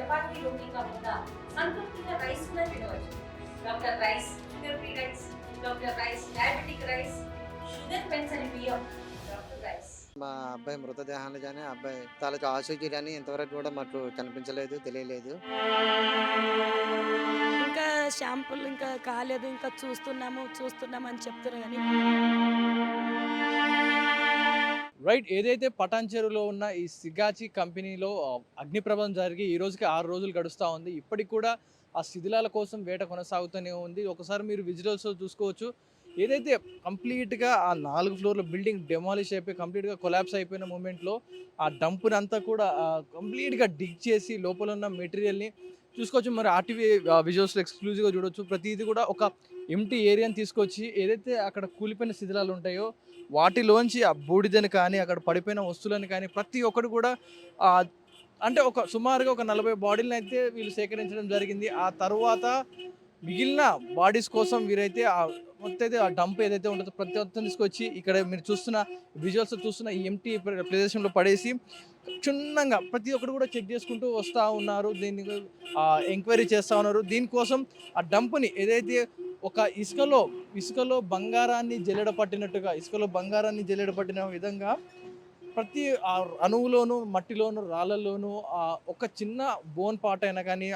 చపాతీ రోటీ కాకుండా సంతృప్తిగా రైస్ కూడా తినవచ్చు. Doctor rice, sugar free rice, doctor rice, diabetic rice, sugar పెంచని బియ్యం, డాక్టర్ రైస్. మా అబ్బాయి మృతదేహాలు గాని, అబ్బాయి తాలూకా ఆచూకీ గాని ఇంతవరకు కూడా మాకు కనిపించలేదు, తెలియలేదు. ఇంకా షాంపూలు ఇంకా కాలేదు. ఇంకా చూస్తున్నామని చెప్తున్నారు గానీ రైట్. ఏదైతే పటాన్ చెరువులో ఉన్న ఈ సిగాచి కంపెనీలో అగ్ని ప్రమాదం జరిగి ఈ రోజుకి 6 రోజులు గడుస్తా ఉంది. ఇప్పటికి కూడా ఆ శిథిలాల కోసం వేట కొనసాగుతూనే ఉంది. ఒకసారి మీరు విజువల్స్‌లో చూసుకోవచ్చు. ఏదైతే కంప్లీట్‌గా ఆ 4 ఫ్లోర్ల బిల్డింగ్ డెమాలిష్ అయిపోయి కంప్లీట్‌గా కొలాప్స్ అయిపోయిన మూమెంట్‌లో ఆ డంప్‌నంతా కూడా కంప్లీట్‌గా డిగ్ చేసి లోపల ఉన్న మెటీరియల్‌ని చూసుకోవచ్చు. మరి ఆర్‌టీవీ విజువల్స్‌లో ఎక్స్‌క్లూజివ్‌గా చూడొచ్చు. ప్రతీది కూడా ఒక ఎంప్టీ ఏరియాని తీసుకొచ్చి ఏదైతే అక్కడ కూలిపోయిన శిథిలాలు ఉంటాయో వాటిలోంచి ఆ బూడిదని కానీ, అక్కడ పడిపోయిన వస్తువులను కానీ ప్రతి ఒక్కటి కూడా ఆహ్, అంటే ఒక సుమారుగా ఒక 40 బాడీలనైతే వీళ్ళు సేకరించడం జరిగింది. ఆ తరువాత మిగిలిన బాడీస్ కోసం వీరైతే మొత్తం అయితే ఆ డంప్ ఏదైతే ఉంటుందో ప్రతి మొత్తం తీసుకొచ్చి ఇక్కడ మీరు చూస్తున్న విజువల్స్ చూస్తున్న ఈ ఎంప్టీ ప్రదేశంలో పడేసి క్షుణ్ణంగా ప్రతి ఒక్కరు కూడా చెక్ చేసుకుంటూ వస్తూ ఉన్నారు. దీన్ని ఎంక్వైరీ చేస్తూ ఉన్నారు. దీనికోసం ఆ డంప్‌ని ఏదైతే ఒక ఇసుకలో బంగారాన్ని జల్లెడ పట్టినట్టుగా ఇసుకలో బంగారాన్ని జల్లెడ పట్టిన విధంగా ప్రతి అణువులోను, మట్టిలోను, రాళ్ళలోను ఒక చిన్న బోన్ పార్ట్ అయినా కానీ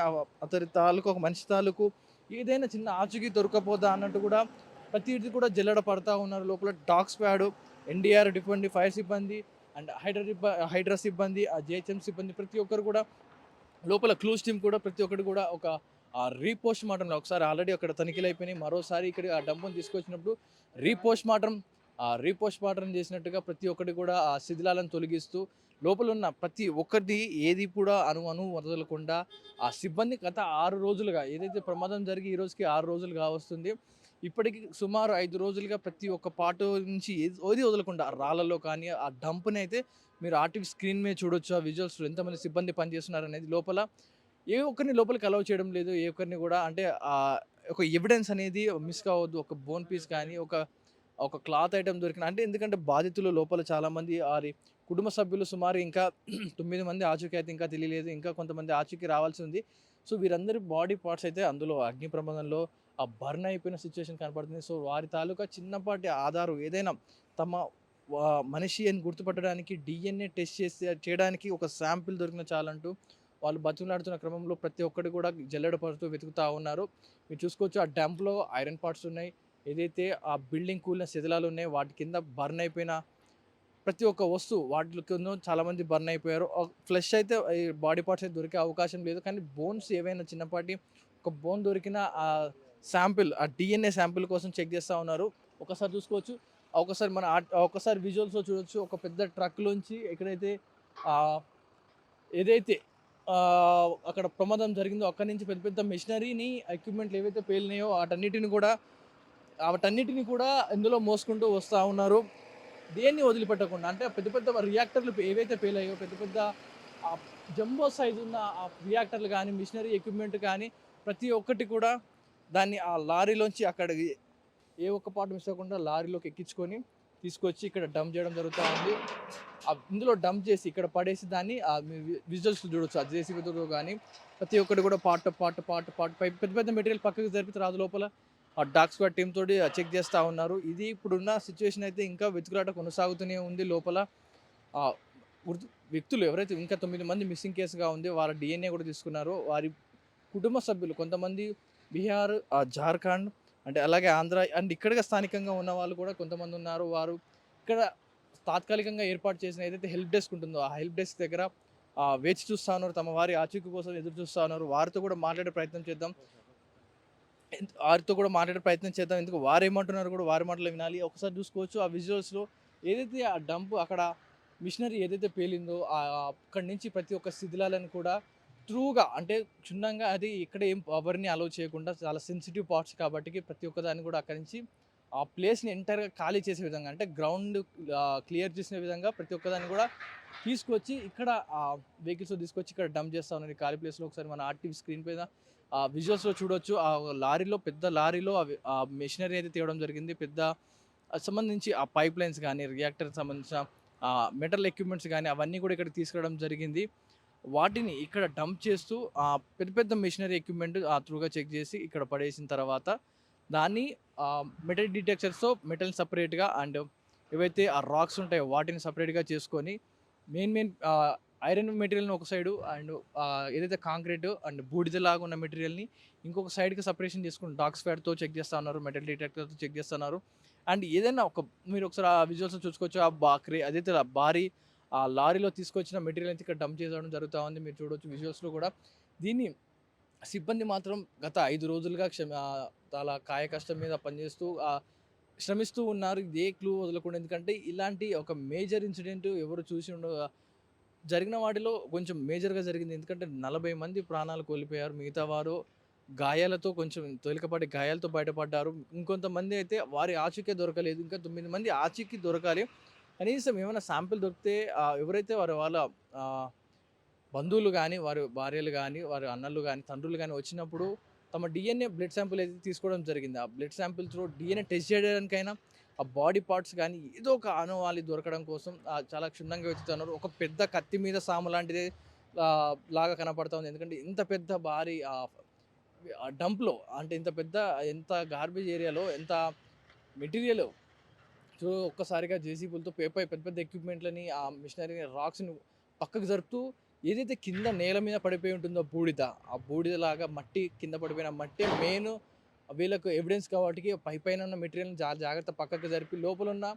అతని తాలూకు ఒక మనిషి తాలూకు ఏదైనా చిన్న ఆచూకీ దొరకపోదా అన్నట్టు కూడా ప్రతిది కూడా జల్లెడ పడతా ఉన్నారు. లోపల డాగ్ స్క్వాడ్, ఎన్డీఆర్ సిబ్బంది, ఫైర్ సిబ్బంది అండ్ హైడ్రా సిబ్బంది, జేహెచ్ఎం సిబ్బంది ప్రతి ఒక్కరు కూడా లోపల క్లూస్ టీమ్ కూడా ప్రతి ఒక్కటి కూడా ఒక రీపోస్ట్ మార్టంలో ఒకసారి ఆల్రెడీ అక్కడ తనిఖీలు అయిపోయినాయి. మరోసారి ఇక్కడ ఆ డంపుని తీసుకొచ్చినప్పుడు రీపోస్ట్ మార్టం చేసినట్టుగా ప్రతి ఒక్కటి కూడా ఆ శిథిలాలను తొలగిస్తూ లోపల ఉన్న ప్రతి ఒక్కటి ఏది కూడా అణు వదలకుండా ఆ సిబ్బంది గత 6 రోజులుగా ఏదైతే ప్రమాదం జరిగి ఈ రోజుకి 6 రోజులుగా వస్తుంది. ఇప్పటికి సుమారు 5 రోజులుగా ప్రతి ఒక్క పార్ట్ నుంచి ఏది వదలకుండా రాళ్ళలో కానీ ఆ డంప్ని అయితే మీరు ఆర్టీవీ స్క్రీన్ మీద చూడొచ్చు. ఆ విజువల్స్లో ఎంతమంది సిబ్బంది పనిచేస్తున్నారు అనేది లోపల ఏ ఒక్కరిని లోపలికి అలౌ చేయడం లేదు. ఏ ఒక్కరిని కూడా అంటే ఒక ఎవిడెన్స్ అనేది మిస్ కావద్దు. ఒక బోన్ పీస్ కానీ ఒక క్లాత్ ఐటెమ్ దొరికిన అంటే ఎందుకంటే బాధితులు లోపల చాలామంది కుటుంబ సభ్యులు సుమారు ఇంకా 9 మంది ఆచూకీ అయితే ఇంకా తెలియలేదు. ఇంకా కొంతమంది ఆచూకీ రావాల్సి ఉంది. సో వీరందరి బాడీ పార్ట్స్ అయితే అందులో అగ్ని ప్రమాదంలో బర్న్ అయిపోయిన సిచ్యువేషన్ కనపడుతుంది. సో వారి తాలూకా చిన్నపాటి ఆధారం ఏదైనా తమ మనిషి అని గుర్తుపట్టడానికి డిఎన్ఏ టెస్ట్ చేయడానికి ఒక శాంపిల్ దొరికిన చాలంటూ వాళ్ళు బతిమలాడుతున్న క్రమంలో ప్రతి ఒక్కటి కూడా జల్లెడ పడుతూ వెతుకుతూ ఉన్నారు. మీరు చూసుకోవచ్చు ఆ డంప్‌లో ఐరన్ పార్ట్స్ ఉన్నాయి. ఏదైతే ఆ బిల్డింగ్ కూలిన శిథిలాలు ఉన్నాయో వాటి కింద బర్న్ అయిపోయిన ప్రతి ఒక్క వస్తువు వాటి కింద చాలామంది బర్న్ అయిపోయారు. ఫ్లెష్ అయితే ఈ బాడీ పార్ట్స్ అయితే దొరికే అవకాశం లేదు. కానీ బోన్స్ ఏవైనా చిన్నపాటి ఒక బోన్ దొరికిన శాంపిల్ డిఎన్ఏ శాంపిల్ కోసం చెక్ చేస్తూ ఉన్నారు. ఒకసారి చూసుకోవచ్చు. ఒకసారి విజువల్స్‌లో చూడొచ్చు. ఒక పెద్ద ట్రక్‌లోంచి ఎక్కడైతే ఏదైతే అక్కడ ప్రమాదం జరిగిందో అక్కడి నుంచి పెద్ద పెద్ద మెషినరీని ఎక్విప్మెంట్లు ఏవైతే పేలినాయో వాటన్నిటిని కూడా ఇందులో మోసుకుంటూ వస్తూ ఉన్నారు. దేన్ని వదిలిపెట్టకుండా అంటే పెద్ద పెద్ద రియాక్టర్లు ఏవైతే పేలాయో పెద్ద పెద్ద జంబో సైజు ఉన్న రియాక్టర్లు కానీ మిషనరీ ఎక్విప్మెంట్ కానీ ప్రతి ఒక్కటి కూడా దాన్ని ఆ లారీలోంచి అక్కడ ఏ ఒక్క పార్ట్ మిస్ అవ్వకుండా లారీలోకి ఎక్కించుకొని తీసుకొచ్చి ఇక్కడ డంప్ చేయడం జరుగుతూ ఉంది. ఇందులో డంప్ చేసి ఇక్కడ పడేసి దాన్ని విజువల్స్ చూడొచ్చు. ఆ జేసీబీతో కానీ ప్రతి ఒక్కటి కూడా పార్ట్ పెద్ద పెద్ద మెటీరియల్ పక్కకు జరిపి తర్వాత లోపల ఆ డాగ్ స్క్వాడ్ టీమ్ తోటి చెక్ చేస్తూ ఉన్నారు. ఇది ఇప్పుడున్న సిచ్యువేషన్ అయితే ఇంకా వెతుకులాట కొనసాగుతూనే ఉంది. లోపల వ్యక్తులు ఎవరైతే ఇంకా 9 మంది మిస్సింగ్ కేసుగా ఉంది వాళ్ళ డిఎన్ఏ కూడా తీసుకున్నారు. వారి కుటుంబ సభ్యులు కొంతమంది బీహార్, జార్ఖండ్ అంటే అలాగే ఆంధ్ర అండ్ ఇక్కడ స్థానికంగా ఉన్న వాళ్ళు కూడా కొంతమంది ఉన్నారు. వారు ఇక్కడ తాత్కాలికంగా ఏర్పాటు చేసిన ఏదైతే హెల్ప్ డెస్క్ ఉంటుందో ఆ హెల్ప్ డెస్క్ దగ్గర వేచి చూస్తూ ఉన్నారు. తమ వారి ఆచూకీ కోసం ఎదురు చూస్తూ ఉన్నారు. వారితో కూడా మాట్లాడే ప్రయత్నం చేద్దాం. ఎందుకు వారు ఏమంటున్నారు కూడా వారి మాటలు వినాలి. ఒకసారి చూసుకోవచ్చు ఆ విజువల్స్లో ఏదైతే ఆ డంప్ అక్కడ మిషనరీ ఏదైతే పేలిందో అక్కడి నుంచి ప్రతి ఒక్క శిథిలాలను కూడా ట్రూగా అంటే క్షుణ్ణంగా అది ఇక్కడ ఏం ఎవరిని అలౌ చేయకుండా చాలా సెన్సిటివ్ పార్ట్స్ కాబట్టి ప్రతి ఒక్కదాన్ని కూడా అక్కడి నుంచి ఆ ప్లేస్ని ఎంటైర్గా ఖాళీ చేసే విధంగా అంటే గ్రౌండ్ క్లియర్ చేసిన విధంగా ప్రతి ఒక్కదాన్ని కూడా తీసుకొచ్చి ఇక్కడ వెహికల్స్ తీసుకొచ్చి ఇక్కడ డంప్ చేస్తూ ఉన్నారు. ఖాళీ ప్లేస్లో ఒకసారి మన ఆర్టీవీ స్క్రీన్ పైన విజువల్స్లో చూడొచ్చు. పెద్ద లారీలో ఆ మెషినరీ అయితే తేవడం జరిగింది. పెద్ద సంబంధించి ఆ పైప్ లైన్స్ కానీ రియాక్టర్కి సంబంధించిన మెటల్ ఎక్విప్మెంట్స్ కానీ అవన్నీ కూడా ఇక్కడ తీసుకురావడం జరిగింది. వాటిని ఇక్కడ డంప్ చేస్తూ పెద్ద పెద్ద మెషినరీ ఎక్విప్మెంట్ త్రూగా చెక్ చేసి ఇక్కడ పడేసిన తర్వాత దాన్ని మెటల్ డిటెక్టర్స్తో మెటల్ సపరేట్గా అండ్ ఏవైతే ఆ రాక్స్ ఉంటాయో వాటిని సపరేట్గా చేసుకొని మెయిన్ ఐరన్ మెటీరియల్ని ఒక సైడు అండ్ ఏదైతే కాంక్రీట్ అండ్ బూడిదలాగా ఉన్న మెటీరియల్ని ఇంకొక సైడ్కి సపరేషన్ చేసుకుని డాక్స్ ఫ్యాడ్తో చెక్ చేస్తూ ఉన్నారు, మెటల్ డిటెక్టర్తో చెక్ చేస్తున్నారు. అండ్ ఏదైనా మీరు ఒకసారి ఆ విజువల్స్ చూసుకోవచ్చు. అదైతే భారీ ఆ లారీలో తీసుకొచ్చిన మెటీరియల్ అయితే ఇక్కడ డంప్ చేయడం జరుగుతూ ఉంది. మీరు చూడవచ్చు విజువల్స్లో కూడా. దీన్ని సిబ్బంది మాత్రం గత 5 రోజులుగా చాలా కాయ కష్టం మీద పనిచేస్తూ శ్రమిస్తూ ఉన్నారు. ఇదే క్లూ వదలకుండా. ఎందుకంటే ఇలాంటి ఒక మేజర్ ఇన్సిడెంట్ ఎవరు చూసి జరిగిన వాటిలో కొంచెం మేజర్గా జరిగింది. ఎందుకంటే 40 మంది ప్రాణాలు కోల్పోయారు. మిగతా వారు గాయాలతో కొంచెం తేలికపాటి గాయాలతో బయటపడ్డారు. ఇంకొంతమంది అయితే వారి ఆచూకీ దొరకలేదు. ఇంకా 9 మంది ఆచూకీ దొరకాలి. కనీసం ఏమైనా శాంపిల్ దొరికితే ఎవరైతే వాళ్ళ బంధువులు కానీ, వారి భార్యలు కానీ, వారి అన్నలు కానీ, తండ్రులు కానీ వచ్చినప్పుడు తమ డిఎన్ఏ బ్లడ్ శాంపిల్ అయితే తీసుకోవడం జరిగింది. ఆ blood sample through DNA test చేయడానికైనా ఆ బాడీ పార్ట్స్ కానీ ఏదో ఒక ఆనవాళి దొరకడం కోసం చాలా క్షుణ్ణంగా వెతుకుతున్నారు. ఒక పెద్ద కత్తి మీద సాము లాంటిది లాగా కనపడతా ఉంది. ఎందుకంటే ఇంత పెద్ద భారీ డంప్లో అంటే ఎంత గార్బేజ్ ఏరియాలో ఎంత మెటీరియల్ ఒక్కసారిగా జేసీబీలతో పెద్ద పెద్ద ఎక్విప్మెంట్లని ఆ మిషనరీని రాక్స్ని పక్కకు జరుపుతూ ఏదైతే కింద నేల మీద పడిపోయి ఉంటుందో ఆ బూడిదలాగా మట్టి కింద పడిపోయిన మట్టి మెయిన్ వీళ్ళకు ఎవిడెన్స్ కాబట్టి పైన ఉన్న మెటీరియల్ని జాగ్రత్త పక్కకు జరిపి లోపల ఉన్న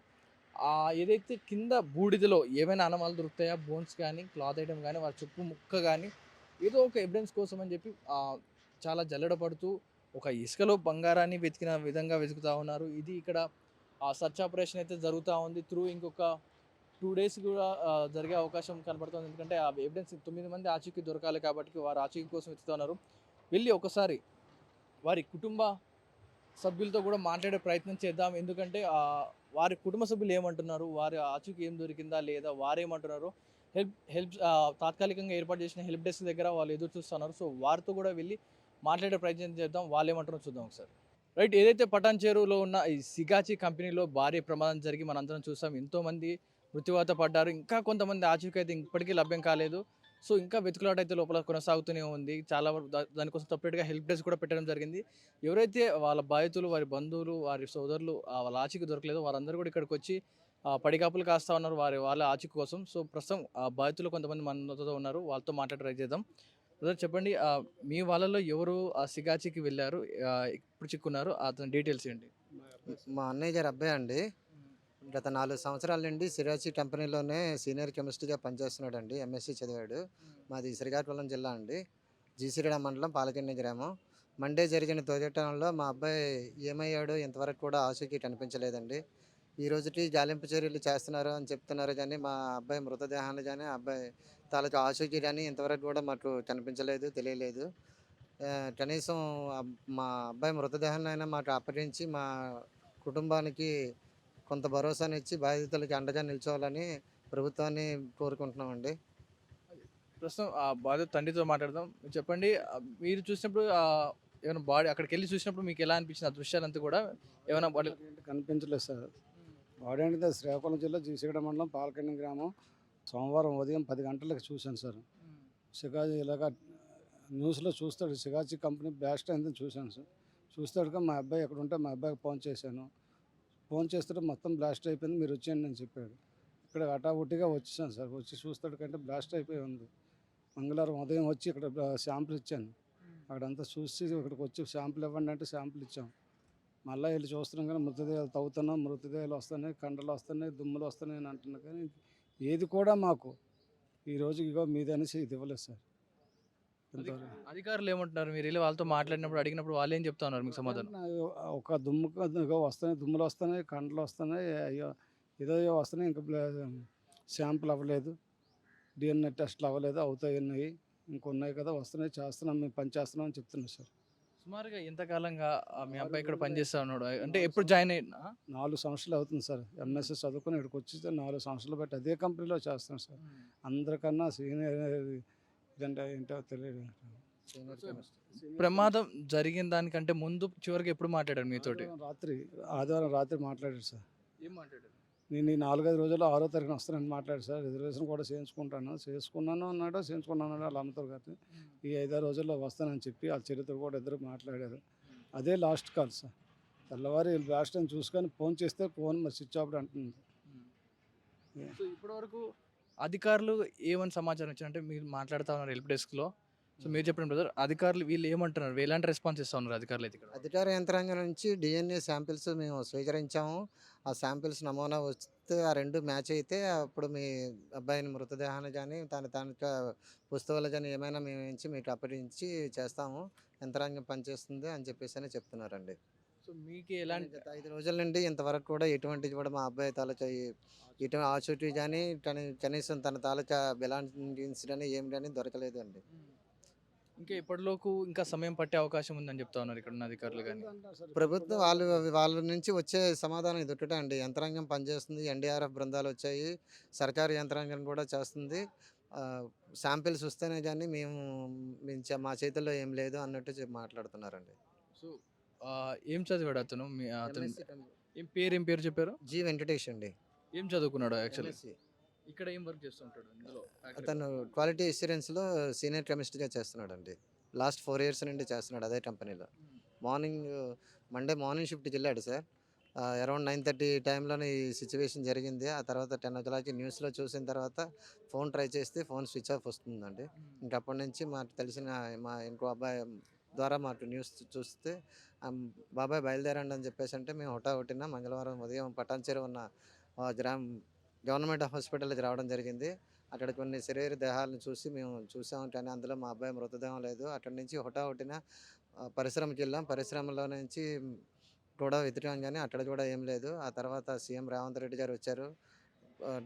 ఏదైతే కింద బూడిదలో ఏమైనా ఆనవాళ్ళు దొరుకుతాయా, బోన్స్ కానీ, క్లాత్ ఐటమ్ కానీ, వారి చుట్టూ ముక్క కానీ ఏదో ఒక ఎవిడెన్స్ కోసం అని చెప్పి చాలా జల్లెడపడుతూ ఒక ఇసుకలో బంగారాన్ని వెతికిన విధంగా వెతుకుతూ ఉన్నారు. ఇది ఇక్కడ సర్చ్ ఆపరేషన్ అయితే జరుగుతూ ఉంది. ఇంకొక 2 days కూడా జరిగే అవకాశం కనబడుతుంది. ఎందుకంటే ఆ ఎవిడెన్స్ 9 మంది ఆచూకీ దొరకాలి కాబట్టి వారు ఆచూకీ కోసం వెతుకుతున్నారు. వెళ్ళి ఒకసారి వారి కుటుంబ సభ్యులతో కూడా మాట్లాడే ప్రయత్నం చేద్దాం. ఎందుకంటే వారి కుటుంబ సభ్యులు ఏమంటున్నారు, వారి ఆచూకీ ఏం దొరికిందా లేదా, వారేమంటున్నారు, హెల్ప్ తాత్కాలికంగా ఏర్పాటు చేసిన హెల్ప్ డెస్క్ దగ్గర వాళ్ళు ఎదురు చూస్తున్నారు. సో వారితో కూడా వెళ్ళి మాట్లాడే ప్రయత్నం చేద్దాం. వాళ్ళు ఏమంటారో చూద్దాం ఒకసారి. రైట్, ఏదైతే పటాన్ చెరువులో ఉన్న ఈ సిగాచి కంపెనీలో భారీ ప్రమాదం జరిగి మనందరం చూసాం. ఎంతోమంది మృత్యువాత పడ్డారు. ఇంకా కొంతమంది ఆచూకీ అయితే ఇప్పటికీ లభ్యం కాలేదు. సో ఇంకా వెతుకులాట అయితే లోపల కొనసాగుతూనే ఉంది. చాలా వరకు దానికోసం సపరేట్గా హెల్ప్ డెస్క్ కూడా పెట్టడం జరిగింది. ఎవరైతే వాళ్ళ బాధితులు, వారి బంధువులు, వారి సోదరులు వాళ్ళ ఆచూకీ దొరకలేదో వారందరూ కూడా ఇక్కడికి వచ్చి పడిగాపులు కాస్తా ఉన్నారు వాళ్ళ ఆచూకీ కోసం. సో ప్రస్తుతం బాధితులు కొంతమంది మనతో ఉన్నారు, వాళ్ళతో మాట్లాడి ట్రై చేద్దాం. బ్రదర్ చెప్పండి, మీ వాళ్ళలో ఎవరు ఆ సిగాచికి వెళ్ళారు, ఇప్పుడు చిక్కున్నారు, అతని డీటెయిల్స్ ఏంటి? మా అన్నయ్య గారి అబ్బాయి అండి. గత 4 సంవత్సరాల నుండి సిరాచి కంపెనీలోనే సీనియర్ కెమిస్ట్గా పనిచేస్తున్నాడు అండి. ఎంఎస్సి చదివాడు. మాది శ్రీకాకుళం జిల్లా అండి, జీసిరేడ మండలం, పాలకెండి గ్రామం. మండే జరిగిన తోజటంలో మా అబ్బాయి ఏమయ్యాడో ఇంతవరకు కూడా ఆచూకీ కనిపించలేదండి. ఈ రోజుకి గాలింపు చర్యలు చేస్తున్నారు అని చెప్తున్నారు, కానీ మా అబ్బాయి మృతదేహాన్ని కానీ అబ్బాయి తాలూకు ఆచూకీ కానీ ఇంతవరకు కూడా మాకు కనిపించలేదు, తెలియలేదు. కనీసం మా అబ్బాయి మృతదేహాన్ని అయినా మాకు అప్పగించి మా కుటుంబానికి కొంత భరోసానిచ్చి బాధితులకి అండగా నిల్చోవాలని ప్రభుత్వాన్ని కోరుకుంటున్నామండి. ప్రస్తుతం ఆ బాధిత తండ్రితో మాట్లాడదాం. చెప్పండి, మీరు చూసినప్పుడు ఏమైనా బాడీ అక్కడికి వెళ్ళి చూసినప్పుడు మీకు ఎలా అనిపించింది? ఆ దృశ్యాలంతా కూడా ఏమైనా బాడీ కనిపించలేదు సార్. బాడీ అంటే శ్రీకాకుళం జిల్లా జీసిగడ మండలం, పాలకెండి గ్రామం. సోమవారం ఉదయం 10 గంటలకు చూశాను సార్. సిగాచి ఇలాగ న్యూస్లో చూస్తాడు, సిగాచి కంపెనీ బ్లాస్ట్ అయిందని చూశాను సార్. చూస్తాడుగా మా అబ్బాయి ఎక్కడ ఉంటే మా అబ్బాయికి ఫోన్ చేశాను. ఫోన్ చేస్తే మొత్తం బ్లాస్ట్ అయిపోయింది, మీరు వచ్చేయండి అని చెప్పాడు. ఇక్కడ హఠావుటిగా వచ్చేసాను సార్. వచ్చి చూస్తాడు కంటే బ్లాస్ట్ అయిపోయి ఉంది. మంగళవారం ఉదయం వచ్చి ఇక్కడ శాంపుల్ ఇచ్చాను. అక్కడంతా చూసి ఇక్కడికి వచ్చి శాంపుల్ ఇవ్వండి అంటే శాంపుల్ ఇచ్చాం. మళ్ళీ వెళ్ళి చూస్తున్నాం కానీ మృతదేహాలు తవ్వుతున్నాం, మృతదేహాలు వస్తున్నాయి, కండలు వస్తున్నాయి, దుమ్ములు వస్తున్నాయి అని అంటున్నా కానీ ఏది కూడా మాకు ఈరోజు ఇగో మీది అనేసి ఇది ఇవ్వలేదు సార్. అధికారులు ఏమంటున్నారు? మీరు వెళ్ళి వాళ్ళతో మాట్లాడినప్పుడు అడిగినప్పుడు వాళ్ళు ఏం చెప్తా ఉన్నారు మీకు సమాధానం? ఒక దుమ్ము వస్తున్నాయి, దుమ్ములు వస్తున్నాయి, కండలు వస్తున్నాయి, అయ్యో ఏదో వస్తున్నాయి, ఇంకా శాంపుల్ అవ్వలేదు, డిఎన్ఏ టెస్ట్లు అవ్వలేదు, అవుతాయి, ఇంకొన్నాయి కదా వస్తున్నాయి, చేస్తున్నాం, మేము పని చేస్తున్నాం అని చెప్తున్నాం సార్. సుమారుగా ఎంతకాలంగా మీ అబ్బాయి ఇక్కడ పనిచేస్తా ఉన్నాడు? అంటే ఎప్పుడు జాయిన్ అయినా? 4 సంవత్సరాలు అవుతుంది సార్. ఎంఎస్సీ చదువుకొని ఇక్కడికి వచ్చి 4 సంవత్సరాలు బట్టి అదే కంపెనీలో చేస్తున్నాం సార్. అందరికన్నా సీనియర్ ఇదంటే ఏంటో తెలియదు. ప్రమాదం జరిగిన దానికంటే ముందు చివరికి ఎప్పుడు మాట్లాడారు మీతోటి? ఆదివారం రాత్రి మాట్లాడారు సార్. ఏం మాట్లాడారు? నేను ఈ 4-5 రోజుల్లో 6వ తారీఖున వస్తానని మాట్లాడు సార్. రిజర్వేషన్ కూడా చేసుకున్నాను అన్నాడు వాళ్ళ అమ్మతో గారితో. ఈ 5-6 రోజుల్లో వస్తానని చెప్పి వాళ్ళ చెల్లితో కూడా ఇద్దరు మాట్లాడారు. అదే లాస్ట్ కాల్ సార్. తెల్లవారి లాస్ట్ టైం చూసుకొని ఫోన్ చేస్తే ఫోన్ మరి స్విచ్ ఆఫ్ అంటుంది. సో ఇప్పటివరకు అధికారులు ఏమని సమాచారం ఇచ్చారంటే మీరు మాట్లాడుతా ఉన్నారు హెల్ప్ డెస్క్లో. సో మీరు చెప్పిన బ్రదర్ అధికారులు వీళ్ళు ఏమంటున్నారు, ఎలాంటి రెస్పాన్స్ ఇస్తా ఉన్నారు అధికారులు అయితే ఇక్కడ? అధికార యంత్రాంగం నుంచి డిఎన్ఏ శాంపిల్స్ మేము స్వీకరించాము. ఆ శాంపిల్స్ నమూనా వస్తే ఆ 2 మ్యాచ్ అయితే అప్పుడు మీ అబ్బాయిని మృతదేహాన్ని కానీ తన వస్తువులు కానీ ఏమైనా మేము ఎంచి మీకు అప్పగించి చేస్తాము. యంత్రాంగం పనిచేస్తుంది అని చెప్పేసి చెప్తున్నారండి. సో మీకు ఎలాంటి గత 5 రోజుల నుండి ఇంతవరకు కూడా ఎటువంటిది కూడా మా అబ్బాయి తాలూకా ఇటువంటి ఆచూకీ కానీ కనీసం తన తాలూకా బిలాంగింగ్స్ కానీ ఏమి కానీ దొరకలేదు అండి. ఇంకా ఎప్పటిలోపు ఇంకా సమయం పట్టే అవకాశం ఉందని చెప్తా ఉన్నారు ఇక్కడ ఉన్న అధికారులు కానీ. ప్రభుత్వం వాళ్ళ నుంచి వచ్చే సమాధానం ఇది ఒకటే అండి. యంత్రాంగం పనిచేస్తుంది, ఎన్డీఆర్ఎఫ్ బృందాలు వచ్చాయి, సర్కారు యంత్రాంగం కూడా చేస్తుంది. శాంపిల్స్ వస్తేనే కానీ మా చేతుల్లో ఏం లేదు అన్నట్టు మాట్లాడుతున్నారండి. సో ఏం చదివాడు అతను? అతను ఏం పేరు చెప్పారు? జి వెంకటేష్ అండి. ఏం చదువుకున్నాడు యాక్చువల్లీ? MSc. ఇక్కడ ఏం వర్క్ చేస్తుంటాడు ఇందులో? అతను క్వాలిటీ అష్యూరెన్స్లో సీనియర్ కెమిస్ట్గా చేస్తున్నాడు అండి. లాస్ట్ 4 years నుండి చేస్తున్నాడు అదే కంపెనీలో. మండే మార్నింగ్ షిఫ్ట్కి వెళ్ళాడు సార్. అరౌండ్ 9:30 టైంలోనే ఈ సిచ్యువేషన్ జరిగింది. ఆ తర్వాత 10 o'clock న్యూస్లో చూసిన తర్వాత ఫోన్ ట్రై చేస్తే ఫోన్ స్విచ్ ఆఫ్ వస్తుందండి. ఇంకప్పటి నుంచి మాకు తెలిసిన మా ఇంకో అబ్బాయి ద్వారా మాకు న్యూస్ చూస్తే బాబాయ్ బయలుదేరండి అని చెప్పేసి అంటే మేము హుటాహుటిన మంగళవారం ఉదయం పటాన్చెరు ఉన్న గవర్నమెంట్ హాస్పిటల్కి రావడం జరిగింది. అక్కడ కొన్ని శరీర దేహాలను చూసి మేము చూసాము, కానీ అందులో మా అబ్బాయి మృతదేహం లేదు. అక్కడి నుంచి హుటాహుటిన పరిశ్రమకి వెళ్ళాం. పరిశ్రమలో నుంచి కూడా వెతికాం, కానీ అక్కడ కూడా ఏం లేదు. ఆ తర్వాత సీఎం రేవంత్ రెడ్డి గారు వచ్చారు,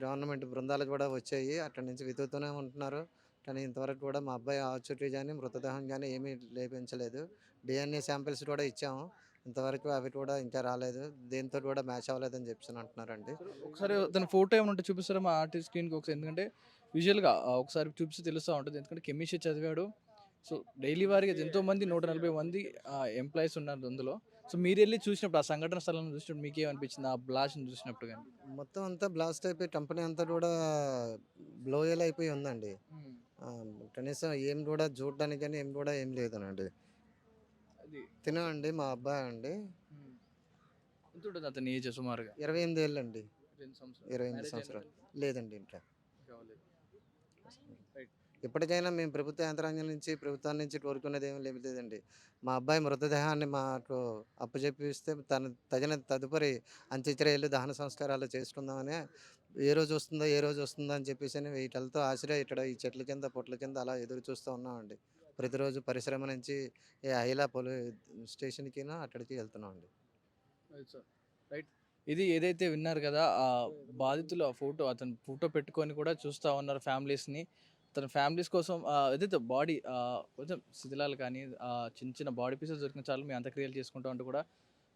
గవర్నమెంట్ బృందాలు కూడా వచ్చాయి. అక్కడి నుంచి వెతుకుతూనే ఉంటున్నారు, కానీ ఇంతవరకు కూడా మా అబ్బాయి ఆచూకీ కానీ మృతదేహం కానీ ఏమీ లేపించలేదు. డిఎన్ఏ శాంపిల్స్ కూడా ఇచ్చాము, ఇంతవరకు అవి కూడా ఇంకా రాలేదు. దేంతో కూడా మ్యాచ్ అవ్వలేదని చెప్పి అంటున్నారండి. ఒకసారి తన ఫోటో ఏమైనా ఉంటే చూపిస్తారా మా ఆర్టిస్ట్ స్క్రీన్కి ఒకసారి? ఎందుకంటే విజువల్గా ఒకసారి చూపిస్తే తెలుస్తూ ఉంటుంది. ఎందుకంటే కెమిస్ట్రీ చదివాడు. సో డైలీ వారీగా ఎంతోమంది 140 మంది ఎంప్లాయీస్ ఉన్నారు అందులో. సో మీరు వెళ్ళి చూసినప్పుడు ఆ సంఘటన స్థలాన్ని చూసినప్పుడు మీకు ఏమనిపించింది ఆ బ్లాస్ట్ని చూసినప్పుడు? కానీ మొత్తం అంతా బ్లాస్ట్ అయిపోయి కంపెనీ అంతా కూడా బ్లోయల్ అయిపోయి ఉందండి. కనీసం ఏం కూడా చూడడానికి కానీ ఏం లేదనండి. అది తినండి మా అబ్బాయి అండి, ఎంత ఉంటుంది అతని ఏజ్ సుమారుగా? 28 ఏళ్ళు అండి. 2 సంవత్సరాలు. 28 Marriage సంవత్సరాలు అయినట్టు? లేదండి ఇంకా. కావాలి. ఇప్పటికైనా మేము ప్రభుత్వ యంత్రాంగం నుంచి ప్రభుత్వం నుంచి కోరుకునేది ఏమీ లేదండి. మా అబ్బాయి మృతదేహాన్ని మాకు అప్పచెప్పిస్తే తగిన తదుపరి అంత్యక్రియలు దహన సంస్కారాలు చేసుకుందామని ఏ రోజు వస్తుందో అని చెప్పేసి వీటితో ఆశ్రయ ఇక్కడ ఈ చెట్ల కింద పొట్ల కింద అలా ఎదురు చూస్తూ ఉన్నామండి. ప్రతిరోజు పరిశ్రమ నుంచి హైలా స్టేషన్కి అక్కడికి వెళ్తున్నామండి. రైట్. ఇది ఏదైతే విన్నారు కదా, ఆ బాధితుల ఫోటో అతను ఫోటో పెట్టుకొని కూడా చూస్తూ ఉన్నారు ఫ్యామిలీస్ని. తన ఫ్యామిలీస్ కోసం ఏదైతే బాడీ కొంచెం శిథిలాలు కానీ చిన్న చిన్న బాడీ పీసెస్ దొరికిన చాలు మేము అంత్యక్రియలు చేసుకుంటూ అంటూ కూడా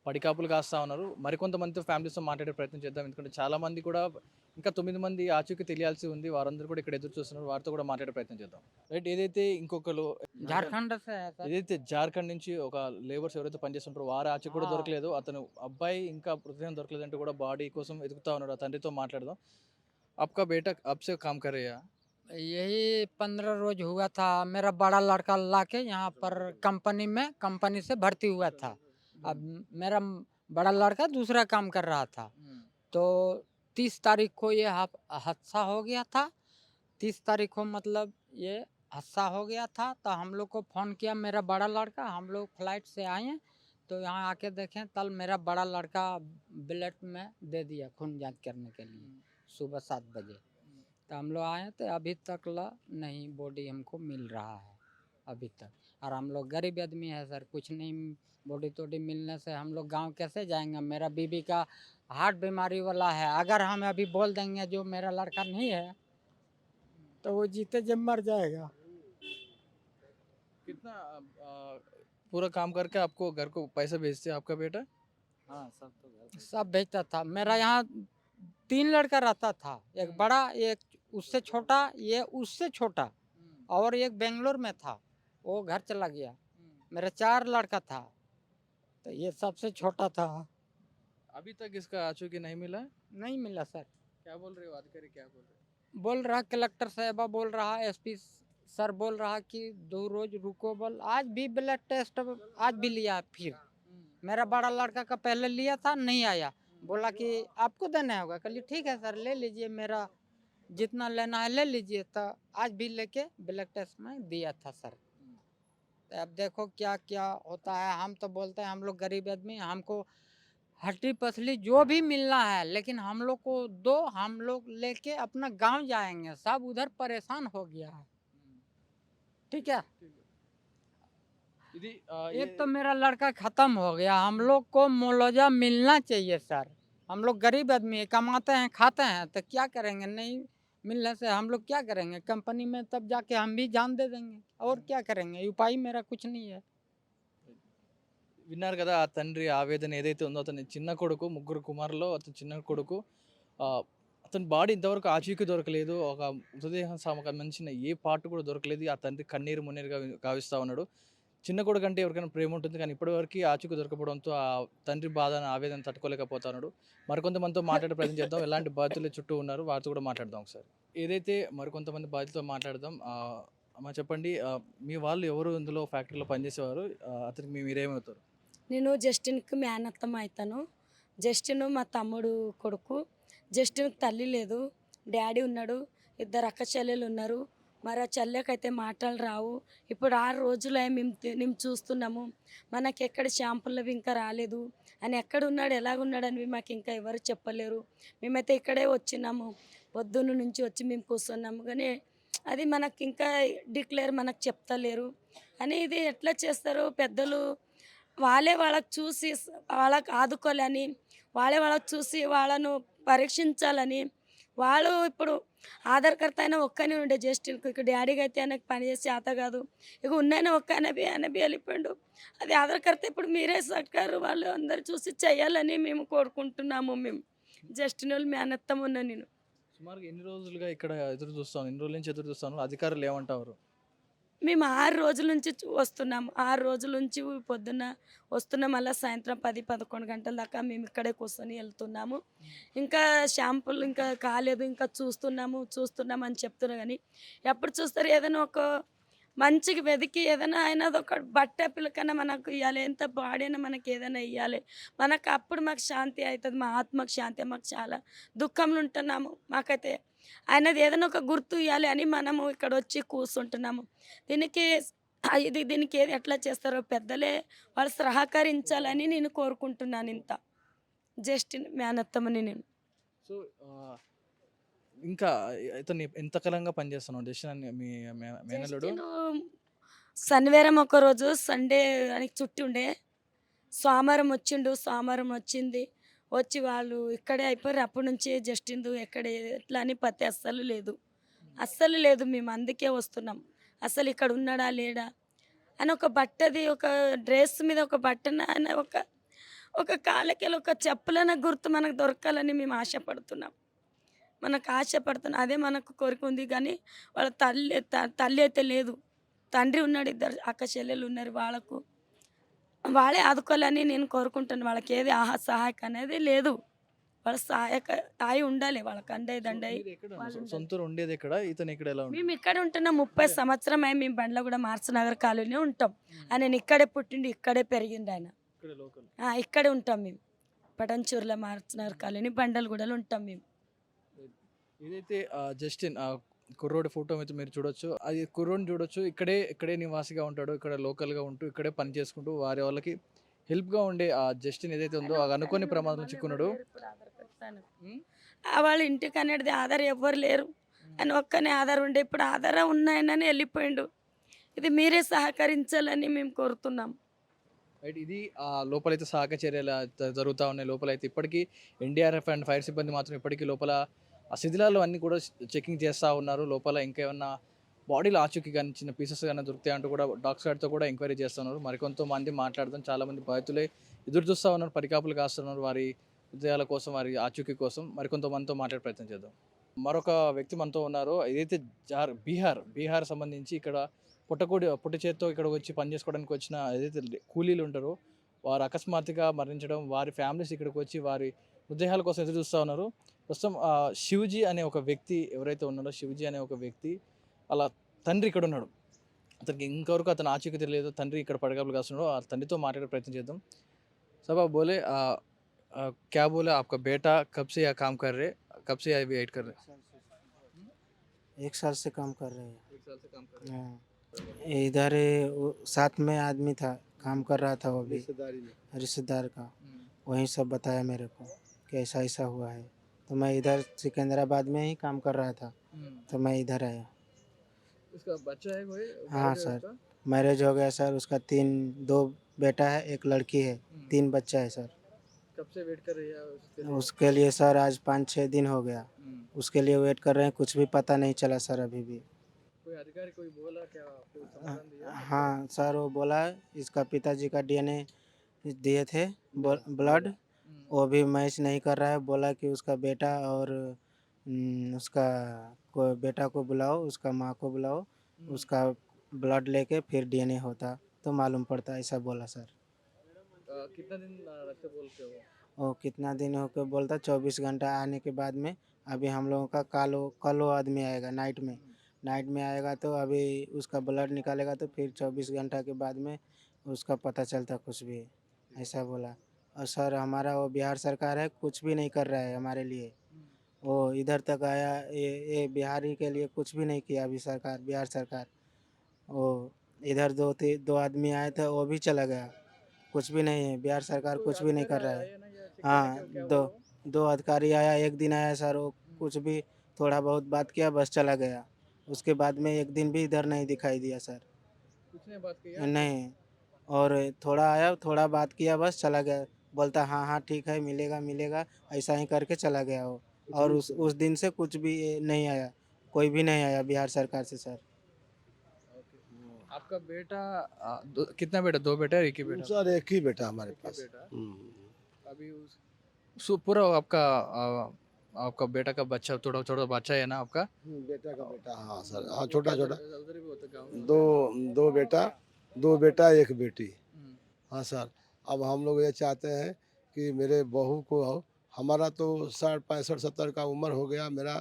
పడికాపులు కాస్తూ ఉన్నారు. మరికొంతమందితో ఫ్యామిలీస్తో మాట్లాడే ప్రయత్నం చేద్దాం, ఎందుకంటే చాలామంది కూడా ఇంకా 9 మంది ఆచూకీ తెలియాల్సి ఉంది. వారందరూ కూడా ఇక్కడ ఎదురు చూస్తున్నారు, వారితో కూడా మాట్లాడే ప్రయత్నం చేద్దాం. రైట్. ఏదైతే ఇంకొకరు झारखंड से है सर। ఏదైతే జార్ఖండ్ నుంచి ఒక లేబర్స్ ఎవరైతే పనిచేస్తుంటారో వారి ఆచూకీ కూడా దొరకలేదు. అతను అబ్బాయి ఇంకా మృతదేహం దొరకలేదంటే కూడా బాడీ కోసం వెతుకుతా ఉన్నాడు. ఆ తండ్రితో మాట్లాడదాం. आपका बेटा अब से काम कर रहा है? यही 15 रोज हुआ था। मेरा बड़ा लड़का लाके यहाँ पर कंपनी से भर्ती हुआ था। अब मेरा बड़ा लड़का दूसरा काम कर रहा था, तो 30 तारीख को ये हादसा हो गया था। 30 तारीख को मतलब ये हादसा हो गया था, तो हम लोग को फ़ोन किया मेरा बड़ा लड़का। हम लोग फ्लाइट से आए हैं, तो यहाँ आके देखें तल मेरा बड़ा लड़का ब्लड में दे दिया खून जांच करने के लिए सुबह 7 बजे। तो हम लोग आए, तो अभी तक नहीं बॉडी हमको मिल रहा है अभी तक। और हम लोग गरीब आदमी है सर, कुछ नहीं बॉडी तोडी मिलने से हम लोग गांव कैसे जाएंगे? मेरा बीबी का हार्ट बीमारी वाला है, अगर हम अभी बोल देंगे जो मेरा लड़का नहीं है तो वो जीते जब मर जाएगा। कितना पूरा काम करके आपको घर को पैसा भेजते हैं आपका बेटा? हाँ सब भेजता था। मेरा यहाँ 3 लड़का रहता था, एक बड़ा, एक उससे छोटा, ये उससे छोटा, और एक बेंगलोर में था, वो घर चला गया। मेरा 4 लड़का था, तो ये सबसे छोटा था। अभी तक इसका आचूकी नहीं मिला? नहीं मिला सर। क्या बोल रहे हो अधिकारी, क्या बोल रहे बोल रहा कलेक्टर साहबा बोल रहा, एसपी सर बोल रहा कि 2 रोज रुको। बोल आज भी ब्लड टेस्ट आज भी लिया फिर। मेरा बड़ा लड़का का पहले लिया था, नहीं आया। बोला कि आपको देना होगा। कहलिए ठीक है सर, ले लीजिए, मेरा जितना लेना है ले लीजिए। तो आज भी लेके ब्लड टेस्ट में दिया था सर। तो अब देखो क्या क्या होता है। हम तो बोलते हैं हम लोग गरीब आदमी, हमको हड्डी पसली जो भी मिलना है, लेकिन हम लोग को दो, हम लोग लेके अपना गांव जाएंगे। सब उधर परेशान हो गया है। ठीक है, ఇది एक तो मेरा लड़का खत्म हो गया। हम लोग को मुआवजा मिलना चाहिए सर। हम लोग गरीब आदमी है, कमाते हैं खाते हैं, तो क्या करेंगे? नहीं मिलने से हम लोग क्या करेंगे? कंपनी में तब जाके हम भी जान दे देंगे, और क्या करेंगे? उपाय मेरा कुछ नहीं है। విన్నారు కదా ఆ తండ్రి ఆవేదన ఏదైతే ఉందో, అతని చిన్న కొడుకు, ముగ్గురు కుమారులో అతని చిన్న కొడుకు, ఆ, అతని బాడీ ఇంతవరకు ఆచూకీ దొరకలేదు. ఒక మృతదేహం సంబంధించిన ఏ పార్ట్ కూడా దొరకలేదు. ఆ తండ్రి కన్నీరు మున్నీరుగా గావిస్తూ ఉన్నాడు. చిన్న కొడుకు అంటే ఎవరికైనా ప్రేమ ఉంటుంది, కానీ ఇప్పటివరకు ఆచూకీ దొరకపోవడంతో ఆ తండ్రి బాధను ఆవేదన తట్టుకోలేకపోతా ఉన్నాడు. మరికొంతమందితో మాట్లాడే ప్రయత్నం చేద్దాం. ఎలాంటి బాధితులు చుట్టూ ఉన్నారు వారితో కూడా మాట్లాడదాం ఒకసారి. ఏదైతే మరికొంతమంది బాధితులతో మాట్లాడదాం. అమ్మ చెప్పండి, మీ వాళ్ళు ఎవరు ఇందులో ఫ్యాక్టరీలో పనిచేసేవారు? అతనికి మీరేమవుతారు? నేను జస్టిన్కి మేనత్తమ్మ అవుతాను. జస్టిన్ మా తమ్ముడు కొడుకు. జస్టిన్కి తల్లి లేదు, డాడీ ఉన్నాడు, 2 అక్క చెల్లెలు ఉన్నారు. మరి ఆ చెల్లెకైతే మాటలు రావు. ఇప్పుడు 6 రోజులే మేము చూస్తున్నాము. మనకి ఎక్కడ శాంపుల్ ఇంకా రాలేదు అని, ఎక్కడ ఉన్నాడు ఎలాగున్నాడని మాకు ఇంకా ఎవరు చెప్పలేరు. మేమైతే ఇక్కడే వచ్చినాము, పొద్దున్న నుంచి వచ్చి మేము కూర్చున్నాము, కానీ అది మనకి ఇంకా డిక్లేర్ మనకు చెప్తలేరు అని. ఇది ఎట్లా చేస్తారు పెద్దలు? వాళ్ళకి చూసి వాళ్ళకి ఆదుకోవాలని, వాళ్ళకి చూసి వాళ్ళను పరీక్షించాలని. వాళ్ళు ఇప్పుడు ఆధార్ కార్డ్ అయినా ఒక్కనే ఉండే జస్టిన్కి. ఇక డాడీకి అయితే ఆయనకు పని చేసి చేత కాదు. ఇక ఉన్నాయన ఒక్క ఆయనబి వెళ్ళిపోయాడు. అది ఆధార్ కార్డ్ ఇప్పుడు మీరే సర్కారు వాళ్ళు అందరు చూసి చేయాలని మేము కోరుకుంటున్నాము. మేము జస్టిన్ వాళ్ళు మేనత్తం ఉన్నా నేను. సుమారుగా ఎన్ని రోజులుగా ఇక్కడ ఎదురు చూస్తాను, ఎన్ని రోజుల నుంచి ఎదురు చూస్తాను, అధికారులు ఏమంటారు? మేము 6 రోజుల నుంచి వస్తున్నాము. 6 రోజుల నుంచి పొద్దున్న వస్తున్నాం, మళ్ళీ సాయంత్రం 10-11 గంటల దాకా మేము ఇక్కడే కూర్చొని వెళ్తున్నాము. ఇంకా షాంపుల్ ఇంకా కాలేదు, ఇంకా చూస్తున్నాం అని చెప్తున్నా. కానీ ఎప్పుడు చూస్తారు? ఏదైనా ఒక మంచిగా వెతికి ఏదైనా అయినది ఒక బట్ట పిల్లకన్నా మనకు ఇవ్వాలి, ఎంత బాడీ అయినా మనకి ఏదైనా ఇవ్వాలి. మనకు అప్పుడు మాకు శాంతి అవుతుంది, మా ఆత్మకు శాంతి. మాకు చాలా దుఃఖంలో ఉంటున్నాము. మాకైతే ఆయనది ఏదైనా ఒక గుర్తు ఇవ్వాలి అని మనము ఇక్కడ వచ్చి కూర్చుంటున్నాము. దీనికి ఏది ఎట్లా చేస్తారో పెద్దలే వాళ్ళు సహకరించాలని నేను కోరుకుంటున్నాను. ఇంత జస్టిన్ మేనత్తమని నేను. సో ఇంకా ఇతను ఎంతకాలంగా పనిచేస్తున్నాడు జస్ట్ అని మీ మేనల్లుడు? శనివారం ఒకరోజు సండే అని చుట్టి ఉండే, సోమవారం వచ్చింది. వచ్చి వాళ్ళు ఇక్కడే అయిపోయారు. అప్పటి నుంచి జస్టిన్ ఎక్కడ ఎట్లా అని పత్తి అస్సలు లేదు. మేము అందుకే వస్తున్నాం. అసలు ఇక్కడ ఉన్నాడా లేడా అని ఒక బట్టది, ఒక డ్రెస్ మీద ఒక బట్టన అని, ఒక కాళ్ళకెళ్ళి ఒక చెప్పులన గుర్తు మనకు దొరకాలని మేము ఆశపడుతున్నాం. అదే మనకు కోరిక ఉంది. కానీ వాళ్ళ తల్లి అయితే లేదు, తండ్రి ఉన్నాడు, 2 అక్క చెల్లెలు ఉన్నారు. వాళ్ళే ఆదుకోవాలని నేను కోరుకుంటాను. వాళ్ళకి ఏది సహాయక అనేది లేదు. వాళ్ళ తాయి ఉండాలి, వాళ్ళకి అండై దండై. సొంతూరు ఉండేది ఎక్కడ? ఇతను ఇక్కడ ఎలా మేము ఇక్కడ ఉంటున్నాం. 30 సంవత్సరం అయి మేము బండ్ల కూడా మార్చనగర్ కాలనీ ఉంటాం. ఆయన ఇక్కడే పుట్టిండు, ఇక్కడే పెరిగిండు. ఆయన ఇక్కడే ఉంటాం మేము. పటంచూరులో మార్చనగర్ కాలనీ బండలు కూడా ఉంటాం మేము. ఏదైతే జస్టిన్ కుర్రోడి ఫోటో అయితే మీరు చూడొచ్చు. అది కుర్రోడిని చూడొచ్చు. ఇక్కడే నివాసిగా ఉంటాడు. ఇక్కడ లోకల్గా ఉంటూ ఇక్కడే పని చేసుకుంటూ వాళ్ళకి హెల్ప్గా ఉండే ఆ జస్టిన్ ఏదైతే ఉందో అనుకోని ప్రమాదంలో చిక్కున్నాడు. వాళ్ళ ఇంటికి అనేది ఆధార్ ఎవ్వరు లేరు అని ఒక్కనే ఆధార్ ఉండే. ఇప్పుడు ఆధార్ ఉన్నాయని వెళ్ళిపోయిండు. ఇది మీరే సహకరించాలని మేము కోరుతున్నాం. రైట్, ఇది లోపలైతే సహాయక చర్యలు జరుగుతూ ఉన్నాయి. లోపలైతే ఇప్పటికీ ఎన్డీఆర్ఎఫ్ అండ్ ఫైర్ సిబ్బంది మాత్రం ఇప్పటికీ లోపల ఆ శిథిలాలు అన్నీ కూడా చెకింగ్ చేస్తూ ఉన్నారు. లోపల ఇంకేమన్నా బాడీలో ఆచూకీ కానీ చిన్న పీసెస్ కానీ దొరుకుతాయి అంటూ కూడా డాక్టర్ గారితో కూడా ఎంక్వైరీ చేస్తున్నారు. మరికొంతమంది మాట్లాడదాం. చాలామంది బాధితులే ఎదురు చూస్తూ ఉన్నారు, పరికాపులు కాస్తున్నారు వారి ఉదయాల కోసం, వారి ఆచూకీ కోసం. మరికొంతమందితో మాట్లాడే ప్రయత్నం చేద్దాం. మరొక వ్యక్తి మనతో ఉన్నారు. ఏదైతే బీహార్ సంబంధించి ఇక్కడ పుట్ట చేతితో ఇక్కడ వచ్చి పని చేసుకోవడానికి వచ్చిన ఏదైతే కూలీలు ఉంటారో వారు అకస్మాత్తుగా మరణించడం, వారి ఫ్యామిలీస్ ఇక్కడికి వచ్చి వారి మృతదేహాల కోసం ఎదురు చూస్తూ ఉన్నారు. ప్రస్తుతం శివజీ అనే ఒక వ్యక్తి ఎవరైతే ఉన్నారో, శివజీ అనే ఒక వ్యక్తి అలా తండ్రి ఇక్కడ ఉన్నాడు. అతనికి ఇంతవరకు అతను ఆచూకీ తెలియదు. తండ్రి ఇక్కడ పడగబలు కాస్తున్నాడు. ఆ తండ్రితో మాట్లాడే ప్రయత్నం చేద్దాం. सब आप बोले क्या बोला आपका बेटा कब से यहाँ काम कर रहे, कब से यहाँ वेट कर रहे? 1 साल से काम कर रहे हैं। 1 साल से काम कर रहे हैं। हाँ, इधर साथ में आदमी था, काम कर रहा था वो भी रिश्तेदार का। वहीं सब बताया मेरे को कि ऐसा ऐसा हुआ है, तो मैं इधर सिकंदराबाद में ही काम कर रहा था, तो मैं इधर आया। उसका बच्चा है कोई? हाँ married है सर, उसका? मैरिज हो गया सर, उसका 2 बेटा है, 1 लड़की है, 3 बच्चा है सर। कब से वेट कर रही है उसके लिए? उसके लिए सर आज 5-6 दिन हो गया, उसके लिए वेट कर रहे हैं, कुछ भी पता नहीं चला सर अभी भी। कोई अधिकारी कोई बोला क्या, आपको समाधान दिया? हाँ सर, वो बोला इसका पिताजी का DNA दिए थे ब्लड, वो भी मैच नहीं कर रहा है। बोला कि उसका बेटा और उसका बेटा को बुलाओ, उसका माँ को बुलाओ, उसका ब्लड लेके फिर DNA होता तो मालूम पड़ता, ऐसा बोला सर। कितना दिन रखते बोलते हो? वो कितना दिन होकर बोलता 24 घंटा आने के बाद में। अभी हम लोगों का कल वो आदमी आएगा नाइट में आएगा, तो अभी उसका ब्लड निकालेगा तो फिर 24 घंटा के बाद में उसका पता चलता कुछ भी, ऐसा बोला। और सर हमारा वो बिहार सरकार है, कुछ भी नहीं कर रहा है हमारे लिए। वो इधर तक आया, ये बिहारी के लिए कुछ भी नहीं किया अभी सरकार, बिहार सरकार। वो इधर 2 आदमी आए थे, वो भी चला गया, कुछ भी नहीं है, बिहार सरकार कुछ भी नहीं कर रहा है। हाँ, 2 अधिकारी आया, एक दिन आया सर, वो कुछ भी थोड़ा बहुत बात किया, बस चला गया। उसके बाद में एक दिन भी इधर नहीं दिखाई दिया सर, कुछ ने बात किया? नहीं। और थोड़ा आया, थोड़ा बात किया, बस चला गया। बोलता हाँ ठीक है, मिलेगा, ऐसा ही करके चला गया वो। और उस दिन से कुछ भी नहीं आया, कोई भी नहीं आया बिहार सरकार से सर। आपका बेटा कितना बेटा? 2 बेटा है, एक ही बेटा? सर एक ही बेटा हमारे एक ही पास। बेटा। अभी पूरा आपका बेटा का बच्चा, थोड़ा छोटा बच्चा है ना आपका? बेटा का बेटा, हाँ सर, हाँ छोटा उधर भी होता गाँव में? दो बेटा 1 बेटी। हाँ सर, अब हम लोग ये चाहते हैं कि मेरे बहू को, हमारा तो 65-70 का उम्र हो गया, मेरा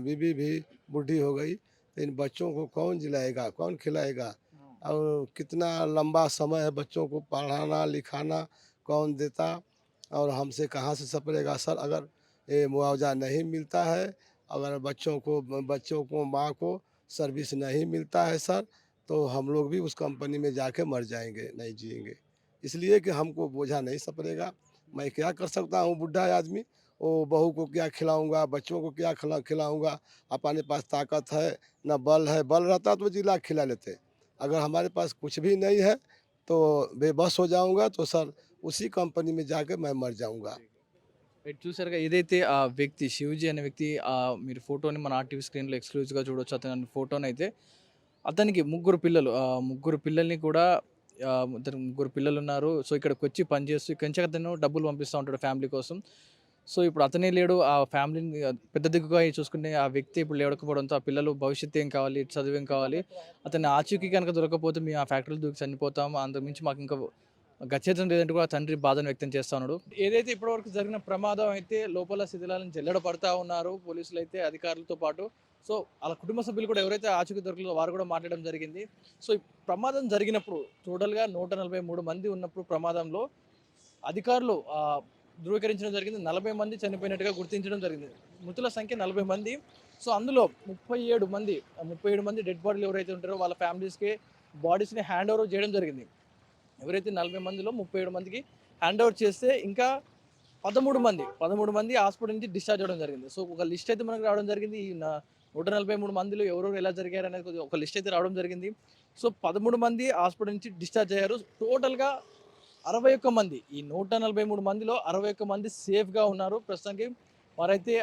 बीबी भी बूढ़ी हो गई, तो इन बच्चों को कौन जिलाएगा, कौन खिलाएगा? और कितना लंबा समय है, बच्चों को पढ़ाना लिखाना कौन देता, और हमसे कहाँ से सपरेगा सर? अगर ये मुआवजा नहीं मिलता है, अगर बच्चों को माँ को सर्विस नहीं मिलता है सर, तो हम लोग भी उस कंपनी में जाके मर जाएंगे, नहीं जिएंगे। इसलिए कि हमको बोझा नहीं सपरेगा। मैं क्या कर सकता हूँ, बुढ़ा आदमी, वो बहू को क्या खिलाऊंगा, बच्चों को क्या खिलाऊंगा? अपने पास ताकत है ना, बल है, बल रहता तो जिला खिला लेते। अगर हमारे पास कुछ भी नहीं है तो बेबस हो जाऊंगा, तो सर उसी कंपनी में जाके मैं मर जाऊंगा। రైట్, చూసారుగా ఏదైతే ఆ వ్యక్తి శివజీ అనే వ్యక్తి మీరు ఫోటోని మన ఆర్టీవీ స్క్రీన్లో ఎక్స్క్లూజివ్గా చూడొచ్చు. అతని ఫోటోని అయితే అతనికి ముగ్గురు పిల్లల్ని కూడా ముగ్గురు పిల్లలు ఉన్నారు. సో ఇక్కడికి వచ్చి పనిచేస్తూ ఇక్కడి నుంచి అతను డబ్బులు పంపిస్తూ ఉంటాడు ఫ్యామిలీ కోసం. సో ఇప్పుడు అతనే లేడు, ఆ ఫ్యామిలీని పెద్ద దిక్కుగా చూసుకునే ఆ వ్యక్తి ఇప్పుడు లేకపోవడంతో ఆ పిల్లలు భవిష్యత్తు ఏం కావాలి, చదువు ఏం కావాలి, అతన్ని ఆచూకీ కనుక దొరకకపోతే మేము ఆ ఫ్యాక్టరీలో దూకి చనిపోతాం, అంతకుమించి మాకు ఇంకా గచ్చేతం లేదంటూ కూడా తండ్రి బాధను వ్యక్తం చేస్తూ ఉన్నాడు. ఏదైతే ఇప్పటివరకు జరిగిన ప్రమాదం అయితే లోపల శిథిలాలను జల్లెడ పడతా ఉన్నారు పోలీసులు అయితే, అధికారులతో పాటు. సో వాళ్ళ కుటుంబ సభ్యులు కూడా ఎవరైతే ఆచూకీ దొరకలేదో వారు కూడా మాట్లాడడం జరిగింది. సో ఈ ప్రమాదం జరిగినప్పుడు టోటల్గా 143 మంది ఉన్నప్పుడు ప్రమాదంలో అధికారులు ధృవీకరించడం జరిగింది. 40 మంది చనిపోయినట్టుగా గుర్తించడం జరిగింది. మృతుల సంఖ్య 40 మంది. సో అందులో 37 మంది డెడ్ బాడీలు ఎవరైతే ఉంటారో వాళ్ళ ఫ్యామిలీస్కి బాడీస్ని హ్యాండ్ ఓవర్ చేయడం జరిగింది. ఎవరైతే 40 మందిలో 37 మందికి హ్యాండ్ ఓవర్ చేస్తే ఇంకా 13 మంది హాస్పిటల్ నుంచి డిశ్చార్జ్ అవ్వడం జరిగింది. సో ఒక లిస్ట్ అయితే మనకు రావడం జరిగింది. ఈ 143 మందిలో ఎవరెవరు ఎలా జరిగారు అనేది ఒక లిస్ట్ అయితే రావడం జరిగింది. సో 13 మంది హాస్పిటల్ నుంచి డిశ్చార్జ్ అయ్యారు. టోటల్గా 61 మంది, ఈ 143 మందిలో 61 మంది సేఫ్గా ఉన్నారు. ప్రస్తుతానికి వారైతే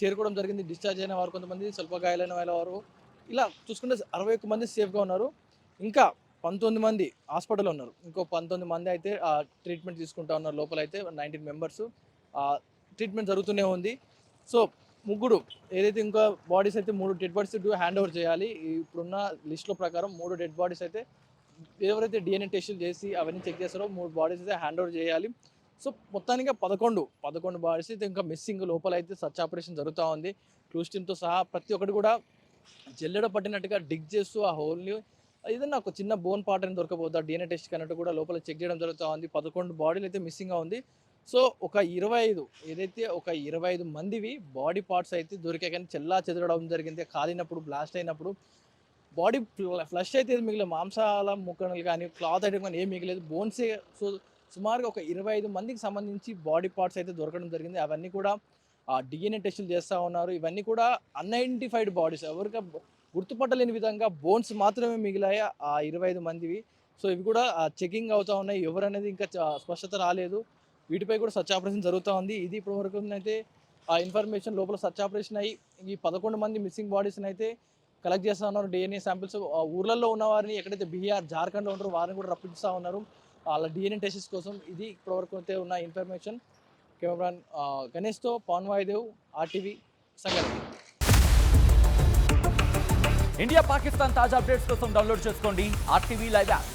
చేరుకోవడం జరిగింది. డిశ్చార్జ్ అయిన వారు కొంతమంది, స్వల్ప గాయాలైన వారు, ఇలా చూసుకుంటే 61 మంది సేఫ్గా ఉన్నారు. ఇంకా 19 మంది హాస్పిటల్లో ఉన్నారు. ఇంకో 19 మంది అయితే ట్రీట్మెంట్ తీసుకుంటా ఉన్నారు. లోపల అయితే 19 మెంబర్స్ ట్రీట్మెంట్ జరుగుతూనే ఉంది. సో ముగ్గురు ఏదైతే ఇంకా బాడీస్ అయితే 3 డెడ్ బాడీస్ హ్యాండ్ ఓవర్ చేయాలి. ఇప్పుడున్న లిస్టుల ప్రకారం 3 డెడ్ బాడీస్ అయితే ఎవరైతే డిఎన్ఏ టెస్టులు చేసి అవన్నీ చెక్ చేస్తారో 3 బాడీస్ అయితే హ్యాండ్ ఓవర్ చేయాలి. సో మొత్తానికి 11 బాడీస్ అయితే ఇంకా మిస్సింగ్, లోపల అయితే సర్చ్ ఆపరేషన్ జరుగుతూ ఉంది. క్లూస్ టీమ్తో సహా ప్రతి ఒక్కటి కూడా జల్లెడ పట్టినట్టుగా డిగ్ చేస్తూ ఆ హోల్ని ఏదైనా ఒక చిన్న బోన్ పార్ట్ అని దొరకపోతా డిఎన్ఏ టెస్ట్ అన్నట్టు కూడా లోపల చెక్ చేయడం జరుగుతూ ఉంది. 11 బాడీలు అయితే మిస్సింగ్గా ఉంది. సో ఒక 25 మందివి బాడీ పార్ట్స్ అయితే దొరికాయి, కానీ చెల్లా చెదరడం జరిగింది. కాలినప్పుడు, బ్లాస్ట్ అయినప్పుడు బాడీ ఫ్లష్ అయితే మిగిలిన మాంసాల ముక్కలు కానీ క్లాత్ ఐటమ్ కానీ ఏం మిగిలేదు, బోన్సే. సో సుమారుగా ఒక 25 మందికి సంబంధించి బాడీ పార్ట్స్ అయితే దొరకడం జరిగింది. అవన్నీ కూడా డిఎన్ఏ టెస్టులు చేస్తూ ఉన్నారు. ఇవన్నీ కూడా అన్ఐడెంటిఫైడ్ బాడీస్, ఎవరికి గుర్తుపట్టలేని విధంగా బోన్స్ మాత్రమే మిగిలాయి ఆ 25 మందివి. సో ఇవి కూడా చెకింగ్ అవుతూ ఉన్నాయి. ఎవరనేది ఇంకా స్పష్టత రాలేదు. వీటిపై కూడా సర్చ్ ఆపరేషన్ జరుగుతూ ఉంది. ఇది ఇప్పటివరకు అయితే ఆ ఇన్ఫర్మేషన్. లోపల సర్చ్ ఆపరేషన్ అయ్యి ఈ 11 మంది మిస్సింగ్ బాడీస్ని అయితే కలెక్ట్ చేస్తూ ఉన్నారు. డిఎన్ఏ శాంపిల్స్ ఊర్లలో ఉన్న వారిని, ఎక్కడైతే బీహార్, జార్ఖండ్లో ఉంటారో వారిని కూడా రప్పిస్తూ ఉన్నారు వాళ్ళ డిఎన్ఏ టెస్ట్ కోసం. ఇది ఇప్పటివరకు అయితే ఉన్న ఇన్ఫర్మేషన్. కెమెరాన్ గణేష్తో పవన్ వాయుదేవ్, RTV సంగారెడ్డి. ఇండియా పాకిస్తాన్ తాజా అప్డేట్స్ కోసం డౌన్లోడ్ చేసుకోండి RTV లైవ్ యాప్.